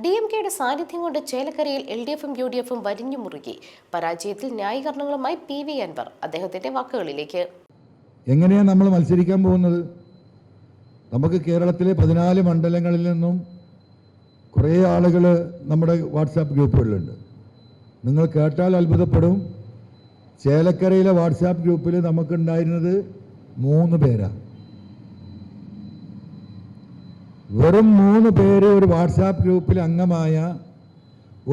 DMKയുടെ സാന്നിധ്യം കൊണ്ട് ചേലക്കരയിൽ LDFും UDFും വരിഞ്ഞു മുറുകി. പരാജയത്തിൽ ന്യായീകരണങ്ങളുമായി PV അൻവർ. അദ്ദേഹത്തിന്റെ വാക്കുകളിലേക്ക്. എങ്ങനെയാണ് നമ്മൾ മത്സരിക്കാൻ പോകുന്നത്? നമുക്ക് കേരളത്തിലെ 14 മണ്ഡലങ്ങളിൽ നിന്നും കുറേ ആളുകൾ നമ്മുടെ വാട്സാപ്പ് ഗ്രൂപ്പുകളിലുണ്ട്. നിങ്ങൾ കേട്ടാൽ അത്ഭുതപ്പെടും. ചേലക്കരയിലെ വാട്സാപ്പ് ഗ്രൂപ്പിൽ നമുക്കുണ്ടായിരുന്നത് 3 പേരാണ്. വെറും 3 പേര് ഒരു വാട്സാപ്പ് ഗ്രൂപ്പിൽ അംഗമായ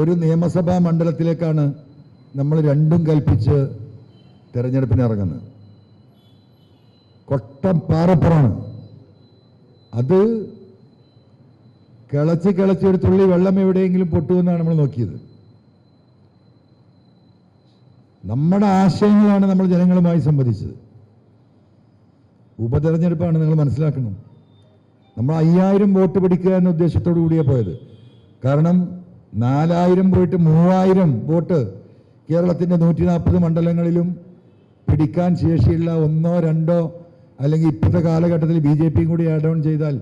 ഒരു നിയമസഭാ മണ്ഡലത്തിലേക്കാണ് നമ്മൾ രണ്ടും കൽപ്പിച്ച് തിരഞ്ഞെടുപ്പിന് ഇറങ്ങുന്നത്. കൊട്ടം പാറപ്പുറമാണ്. അത് കിളച്ച് ഒരു തുള്ളി വെള്ളം എവിടെയെങ്കിലും പൊട്ടുമെന്നാണ് നമ്മൾ നോക്കിയത്. നമ്മുടെ ആശയങ്ങളാണ് നമ്മൾ ജനങ്ങളുമായി സംവദിച്ചത്. ഉപതെരഞ്ഞെടുപ്പാണ്, നിങ്ങൾ മനസ്സിലാക്കണം. നമ്മൾ 5000 വോട്ട് പിടിക്കുക എന്ന ഉദ്ദേശത്തോടു കൂടിയാണ് പോയത്. കാരണം 4000 പോയിട്ട് 3000 വോട്ട് കേരളത്തിൻ്റെ 140 മണ്ഡലങ്ങളിലും പിടിക്കാൻ ശേഷിയുള്ള 1ഓ 2ഓ അല്ലെങ്കിൽ ഇപ്പോഴത്തെ കാലഘട്ടത്തിൽ BJPയും കൂടി ആഡ് ഓൺ ചെയ്താൽ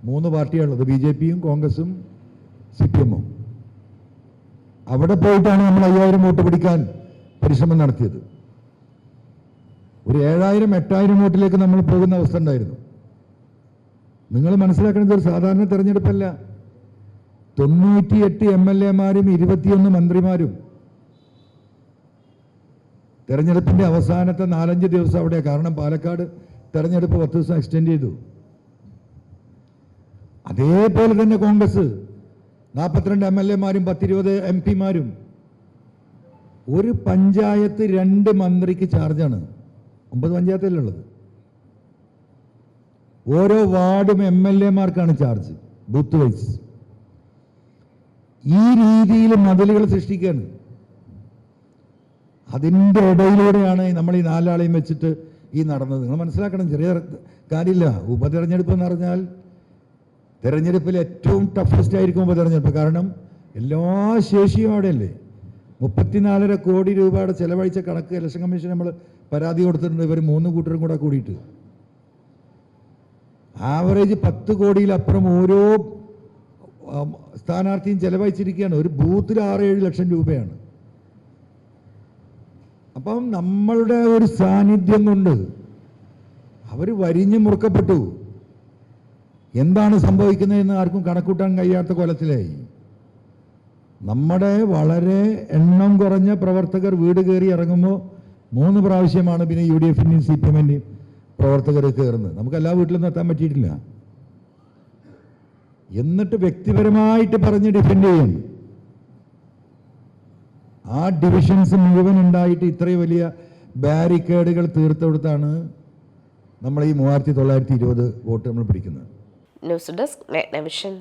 3 പാർട്ടിയാണുള്ളത്, BJPയും കോൺഗ്രസും CPM-ഉം. അവിടെ പോയിട്ടാണ് നമ്മൾ 5000 വോട്ട് പിടിക്കാൻ പരിശ്രമം നടത്തിയത്. ഒരു 7000 8000 വോട്ടിലേക്ക് നമ്മൾ പോകുന്ന അവസ്ഥ ഉണ്ടായിരുന്നു. നിങ്ങൾ മനസ്സിലാക്കുന്നത് ഒരു സാധാരണ തെരഞ്ഞെടുപ്പല്ല. 98 MLA-മാരും 21 മന്ത്രിമാരും തെരഞ്ഞെടുപ്പിന്റെ അവസാനത്തെ 4-5 ദിവസം അവിടെ. കാരണം പാലക്കാട് തെരഞ്ഞെടുപ്പ് 10 ദിവസം എക്സ്റ്റെൻഡ് ചെയ്തു. അതേപോലെ തന്നെ കോൺഗ്രസ് 42 MLA-മാരും 10-20 MP-മാരും. ഒരു പഞ്ചായത്ത് 2 മന്ത്രിക്ക് ചാർജാണ്. 9 പഞ്ചായത്തിലുള്ളത്. ഓരോ വാർഡും MLA-മാർക്കാണ് ചാർജ്, ബൂത്ത് വൈസ്. ഈ രീതിയിൽ മതിലുകൾ സൃഷ്ടിക്കുകയാണ്. അതിൻ്റെ ഇടയിലൂടെയാണ് നമ്മൾ ഈ 4 ആളെയും വെച്ചിട്ട് ഈ നടന്നത്. നിങ്ങൾ മനസ്സിലാക്കണം, ചെറിയ കാര്യമില്ല. ഉപതെരഞ്ഞെടുപ്പ് എന്ന് പറഞ്ഞാൽ തെരഞ്ഞെടുപ്പിൽ ഏറ്റവും ടഫസ്റ്റ് ആയിരിക്കും ഉപതെരഞ്ഞെടുപ്പ്. കാരണം എല്ലാ ശേഷിയും അവിടെയല്ലേ. 34.5 കോടി രൂപയുടെ ചെലവഴിച്ച കണക്ക് ഇലക്ഷൻ കമ്മീഷൻ നമ്മൾ പരാതി കൊടുത്തിട്ടുണ്ട്. ഇവർ 3 കൂട്ടരും കൂടെ കൂടിയിട്ട് ആവറേജ് 10 കോടിയിലപ്പുറം ഓരോ സ്ഥാനാർത്ഥിയും ചെലവഴിച്ചിരിക്കുകയാണ്. ഒരു ബൂത്തിൽ 6-7 ലക്ഷം രൂപയാണ്. അപ്പം നമ്മളുടെ ഒരു സാന്നിധ്യം കൊണ്ട് അവർ വരിഞ്ഞു മുറുക്കപ്പെട്ടു. എന്താണ് സംഭവിക്കുന്നതെന്ന് ആർക്കും കണക്കൂട്ടാൻ കഴിയാത്ത കൊലത്തിലായി. നമ്മുടെ വളരെ എണ്ണം കുറഞ്ഞ പ്രവർത്തകർ വീട് കയറി ഇറങ്ങുമ്പോൾ 3 പ്രാവശ്യമാണ് പിന്നെ UDF-ൻ്റെയും CPM-ൻ്റെയും പ്രവർത്തകർ കയറുന്നത്. നമുക്ക് എല്ലാ വീട്ടിലൊന്നും എത്താൻ പറ്റിയിട്ടില്ല. എന്നിട്ട് വ്യക്തിപരമായിട്ട് പറഞ്ഞ് ഡിഫെൻഡ് ചെയ്യും. ആ ഡിവിഷൻസ് മുഴുവൻ ഉണ്ടായിട്ട് ഇത്രയും വലിയ ബാരിക്കേഡുകൾ തീർത്തെടുത്താണ് നമ്മൾ ഈ 3920 വോട്ട് നമ്മൾ പിടിക്കുന്നത്. News desk net vision.